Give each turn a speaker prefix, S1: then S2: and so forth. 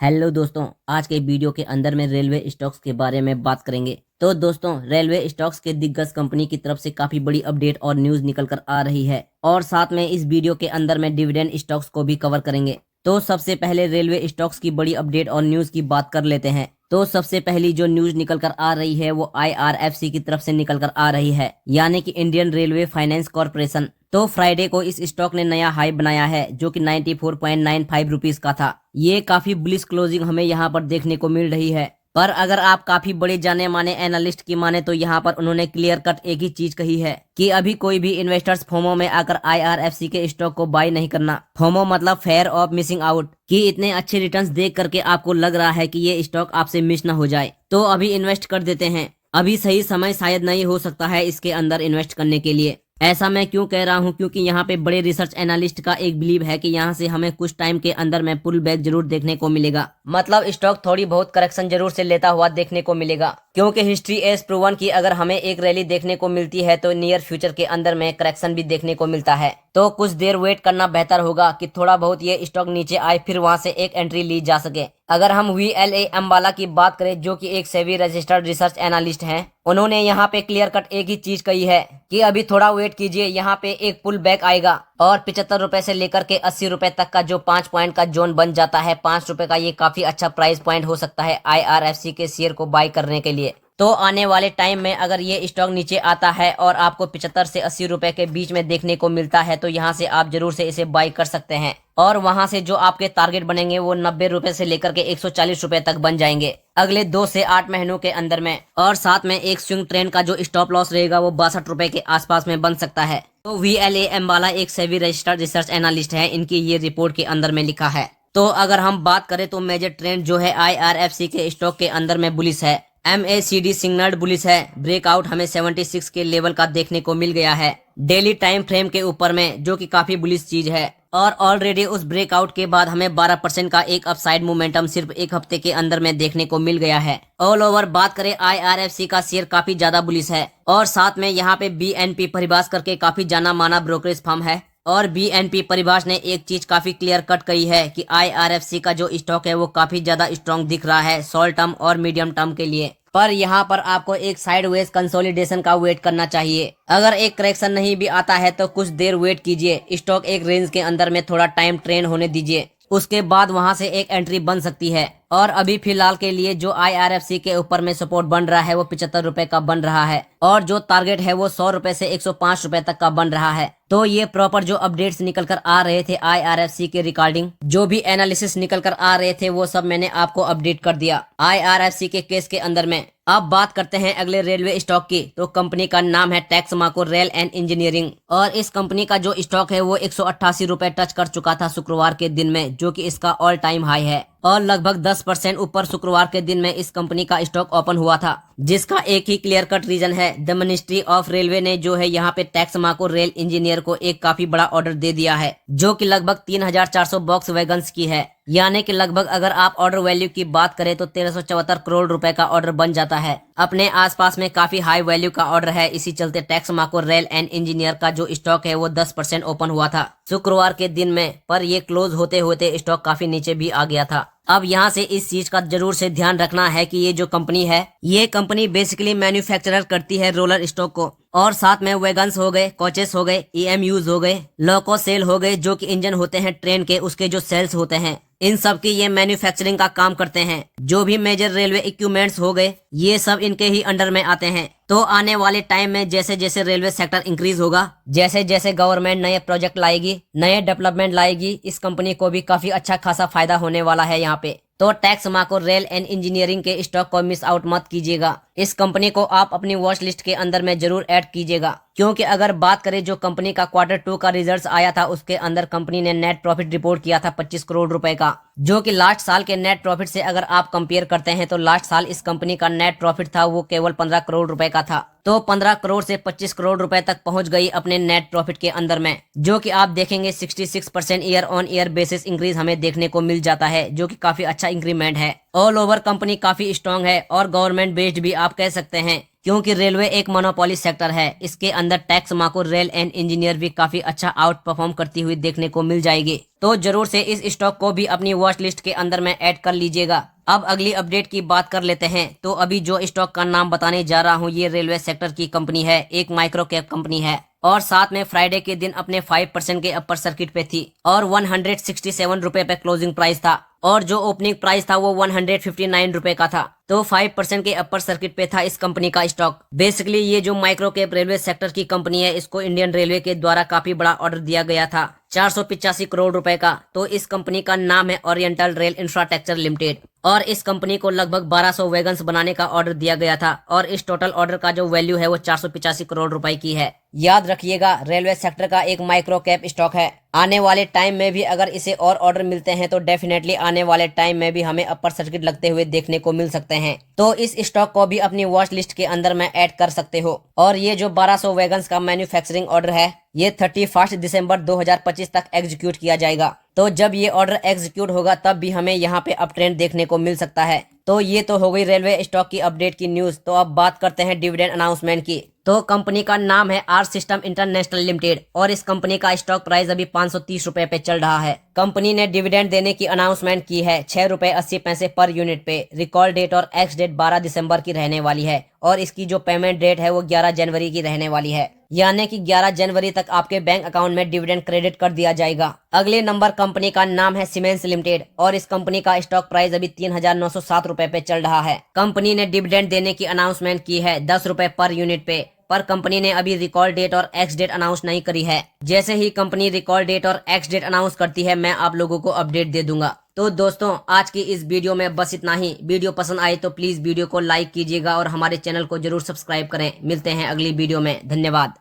S1: Hello दोस्तों, आज के वीडियो के अंदर में रेलवे स्टॉक्स के बारे में बात करेंगे। तो दोस्तों, रेलवे स्टॉक्स के दिग्गज कंपनी की तरफ से काफी बड़ी अपडेट और न्यूज निकल कर आ रही है और साथ में इस वीडियो के अंदर में डिविडेंड स्टॉक्स को भी कवर करेंगे। तो सबसे पहले रेलवे स्टॉक्स की बड़ी अपडेट और न्यूज की बात कर लेते हैं। तो सबसे पहली जो न्यूज निकल कर आ रही है वो IRFC की तरफ से निकल कर आ रही है, यानी कि इंडियन रेलवे फाइनेंस कॉर्पोरेशन। तो फ्राइडे को इस स्टॉक ने नया हाई बनाया है जो कि 94.95 रुपीस का था। ये काफी बुलिश क्लोजिंग हमें यहाँ पर देखने को मिल रही है। पर अगर आप काफी बड़े जाने माने एनालिस्ट की माने तो यहाँ पर उन्होंने क्लियर कट एक ही चीज कही है कि अभी कोई भी इन्वेस्टर्स फोमो में आकर IRFC के स्टॉक को बाय नहीं करना। फोमो मतलब फेयर ऑफ मिसिंग आउट, कि इतने अच्छे रिटर्न्स देख करके आपको लग रहा है कि ये स्टॉक आपसे मिस ना हो जाए तो अभी इन्वेस्ट कर देते हैं। अभी सही समय शायद नहीं हो सकता है इसके अंदर इन्वेस्ट करने के लिए। ऐसा मैं क्यों कह रहा हूं, क्योंकि यहाँ पे बड़े रिसर्च एनालिस्ट का एक बिलीव है कि यहाँ से हमें कुछ टाइम के अंदर में पुल बैक जरूर देखने को मिलेगा। मतलब स्टॉक थोड़ी बहुत करेक्शन जरूर से लेता हुआ देखने को मिलेगा, क्योंकि हिस्ट्री एज प्रूवन की अगर हमें एक रैली देखने को मिलती है तो नियर फ्यूचर के अंदर में करेक्शन भी देखने को मिलता है। तो कुछ देर वेट करना बेहतर होगा कि थोड़ा बहुत ये स्टॉक नीचे आए, फिर वहां से एक एंट्री ली जा सके। अगर हम VLA अम्बाला की बात करें, जो कि एक सेबी रजिस्टर्ड रिसर्च एनालिस्ट हैं, उन्होंने यहाँ पे क्लियर कट एक ही चीज कही है कि अभी थोड़ा वेट कीजिए, यहाँ पे एक पुल बैक आएगा और 75 रुपए से लेकर के 80 रुपए तक का जो 5 पॉइंट का जोन बन जाता है, 5 रुपए का, ये काफी अच्छा प्राइस पॉइंट हो सकता है IRFC के शेयर को बाय करने के लिए। तो आने वाले टाइम में अगर ये स्टॉक नीचे आता है और आपको 75 से 80 रुपए के बीच में देखने को मिलता है तो यहाँ से आप जरूर से इसे बाय कर सकते हैं। और वहां से जो आपके टारगेट बनेंगे वो 90 रुपए से लेकर के 140 रुपए तक बन जाएंगे अगले 2 से 8 महीनों के अंदर में। और साथ में एक स्विंग ट्रेंड का जो स्टॉप लॉस रहेगा वो 62 रुपए के आसपास में बन सकता है। तो VLA अम्बाला एक सेबी रजिस्टर्ड रिसर्च एनालिस्ट है, इनकी ये रिपोर्ट के अंदर में लिखा है। तो अगर हम बात करें तो मेजर ट्रेंड जो है IRFC के स्टॉक के अंदर में बुलिश है। MACD सिग्नल्ड बुलिश है। ब्रेकआउट हमें 76 के लेवल का देखने को मिल गया है डेली टाइम फ्रेम के ऊपर में, जो कि काफी बुलिश चीज है। और ऑलरेडी उस ब्रेकआउट के बाद हमें 12% का एक अपसाइड मोमेंटम सिर्फ एक हफ्ते के अंदर में देखने को मिल गया है। ऑल ओवर बात करें IRFC का शेयर काफी ज्यादा बुलिश है। और साथ में यहाँ पे BNP परिभाष करके काफी जाना माना ब्रोकरेज फर्म है, और BNP परिभाष ने एक चीज काफी क्लियर कट कही है कि IRFC का जो स्टॉक है वो काफी ज्यादा स्ट्रॉन्ग दिख रहा है शॉर्ट टर्म और मीडियम टर्म के लिए। पर यहाँ पर आपको एक साइडवेज कंसोलिडेशन का वेट करना चाहिए। अगर एक करेक्शन नहीं भी आता है तो कुछ देर वेट कीजिए, स्टॉक एक रेंज के अंदर में थोड़ा टाइम ट्रेन होने दीजिए, उसके बाद वहां से एक एंट्री बन सकती है। और अभी फिलहाल के लिए जो IRFC के ऊपर में सपोर्ट बन रहा है वो 75 रुपए का बन रहा है, और जो टारगेट है वो 100 रुपए से 105 रुपए तक का बन रहा है। तो ये प्रॉपर जो अपडेट्स निकल कर आ रहे थे IRFC के रिगार्डिंग, जो भी एनालिसिस निकल कर आ रहे थे वो सब मैंने आपको अपडेट कर दिया IRFC के केस के अंदर में। अब बात करते हैं अगले रेलवे स्टॉक की। तो कंपनी का नाम है टेक्समाको रेल एंड इंजीनियरिंग, और इस कंपनी का जो स्टॉक है वो 188 रुपए टच कर चुका था शुक्रवार के दिन में, जो कि इसका ऑल टाइम हाई है। और लगभग 10% ऊपर शुक्रवार के दिन में इस कंपनी का स्टॉक ओपन हुआ था, जिसका एक ही क्लियर कट रीजन है। द मिनिस्ट्री ऑफ रेलवे ने जो है यहाँ पे टेक्समाको रेल इंजीनियर को एक काफी बड़ा ऑर्डर दे दिया है, जो कि लगभग 3400 बॉक्स वैगन्स की है। यानी कि लगभग अगर आप ऑर्डर वैल्यू की बात करें तो 1374 करोड़ रुपए का ऑर्डर बन जाता है। अपने आसपास में काफी हाई वैल्यू का ऑर्डर है, इसी चलते टेक्समाको रेल एंड इंजीनियर का जो स्टॉक है वो 10% ओपन हुआ था शुक्रवार के दिन में, पर ये क्लोज होते होते स्टॉक काफी नीचे भी आ गया था। अब यहाँ से इस चीज का जरूर से ध्यान रखना है कि ये जो कंपनी है, ये कंपनी बेसिकली मैन्युफैक्चरर करती है रोलर स्टॉक को, और साथ में वैगन्स हो गए, कोचेस हो गए, EMUs हो गए, लोको सेल हो गए, जो कि इंजन होते हैं ट्रेन के, उसके जो सेल्स होते हैं, इन सब की ये मैन्युफैक्चरिंग का काम करते हैं। जो भी मेजर रेलवे इक्विपमेंट्स हो गए ये सब इनके ही अंडर में आते हैं। तो आने वाले टाइम में जैसे जैसे रेलवे सेक्टर इंक्रीज होगा, जैसे जैसे गवर्नमेंट नए प्रोजेक्ट लाएगी, नए डेवलपमेंट लाएगी, इस कंपनी को भी काफी अच्छा खासा फायदा होने वाला है यहाँ पे। तो टेक्समाको रेल एंड इंजीनियरिंग के स्टॉक को मिस आउट मत कीजिएगा। इस कंपनी को आप अपनी वॉच लिस्ट के अंदर में जरूर ऐड कीजिएगा, क्योंकि अगर बात करें जो कंपनी का Q2 का रिजल्ट्स आया था, उसके अंदर कंपनी ने नेट प्रॉफिट रिपोर्ट किया था 25 करोड़ रुपए का, जो कि लास्ट साल के नेट प्रॉफिट से अगर आप कंपेयर करते हैं तो लास्ट साल इस कंपनी का नेट प्रॉफिट था वो केवल 15 करोड़ रुपए का था। तो 15 करोड़ से 25 करोड़ रुपए तक पहुंच गई अपने नेट प्रॉफिट के अंदर में, जो कि आप देखेंगे 66% year on year basis increase हमें देखने को मिल जाता है, जो कि काफी अच्छा इंक्रीमेंट है। ऑल ओवर कंपनी काफी स्ट्रांग है और गवर्नमेंट बेस्ड भी आप कह सकते हैं, क्योंकि रेलवे एक मोनोपोली सेक्टर है। इसके अंदर टैक्स माको रेल एंड इंजीनियर भी काफी अच्छा आउट परफॉर्म करती हुई देखने को मिल जाएगी। तो जरूर से इस स्टॉक को भी अपनी वॉच लिस्ट के अंदर में ऐड कर लीजिएगा। अब अगली अपडेट की बात कर लेते हैं। तो अभी जो स्टॉक का नाम बताने जा रहा हूँ, ये रेलवे सेक्टर की कंपनी है, एक माइक्रो कैप कंपनी है और साथ में फ्राइडे के दिन अपने 5% के अपर सर्किट पे थी और 167 रुपए पे क्लोजिंग प्राइस था और जो ओपनिंग प्राइस था वो 159 रुपए का था। तो 5% के अपर सर्किट पे था इस कंपनी का स्टॉक। बेसिकली ये जो माइक्रो कैप रेलवे सेक्टर की कंपनी है, इसको इंडियन रेलवे के द्वारा काफी बड़ा ऑर्डर दिया गया था 485 करोड़ रुपए का। तो इस कंपनी का नाम है ओरिएंटल रेल इंफ्रास्ट्रक्चर लिमिटेड और इस कंपनी को लगभग 1200 वैगन्स बनाने का ऑर्डर दिया गया था और इस टोटल ऑर्डर का जो वैल्यू है वो 485 करोड़ रुपए की है। याद रखिएगा, रेलवे सेक्टर का एक माइक्रो कैप स्टॉक है। आने वाले टाइम में भी अगर इसे और ऑर्डर मिलते हैं तो डेफिनेटली आने वाले टाइम में भी हमें अपर सर्किट लगते हुए देखने को मिल सकते हैं। तो इस स्टॉक को भी अपनी वॉच लिस्ट के अंदर में ऐड कर सकते हो। और ये जो 1200 वैगन्स का मैन्युफैक्चरिंग ऑर्डर है, ये 31 दिसंबर 2025 तक एग्जीक्यूट किया जाएगा। तो जब ये ऑर्डर एग्जीक्यूट होगा तब भी हमें यहाँ पे अप ट्रेंड देखने को मिल सकता है। तो ये तो हो गई रेलवे स्टॉक की अपडेट की न्यूज। तो अब बात करते हैं डिविडेंड अनाउंसमेंट की। तो कंपनी का नाम है आर सिस्टम इंटरनेशनल लिमिटेड और इस कंपनी का स्टॉक प्राइस अभी 530 रुपए पे चल रहा है। कंपनी ने डिविडेंड देने की अनाउंसमेंट की है 6.80 रुपए पर यूनिट पे। रिकॉर्ड डेट और एक्स डेट 12 दिसंबर की रहने वाली है और इसकी जो पेमेंट डेट है वो 11 जनवरी की रहने वाली है, यानी कि 11 जनवरी तक आपके बैंक अकाउंट में डिविडेंड क्रेडिट कर दिया जाएगा। अगले नंबर कंपनी का नाम है सीमेंस लिमिटेड और इस कंपनी का स्टॉक प्राइस अभी 3907 रुपए पे चल रहा है। कंपनी ने डिविडेंड देने की अनाउंसमेंट की है 10 रुपए पर यूनिट पे, पर कंपनी ने अभी रिकॉर्ड डेट और एक्स डेट अनाउंस नहीं करी है। जैसे ही कंपनी रिकॉर्ड डेट और एक्स डेट अनाउंस करती है मैं आप लोगों को अपडेट दे दूंगा। तो दोस्तों, आज की इस वीडियो में बस इतना ही। वीडियो पसंद आए तो प्लीज वीडियो को लाइक कीजिएगा और हमारे चैनल को जरूर सब्सक्राइब करें। मिलते हैं अगली वीडियो में। धन्यवाद।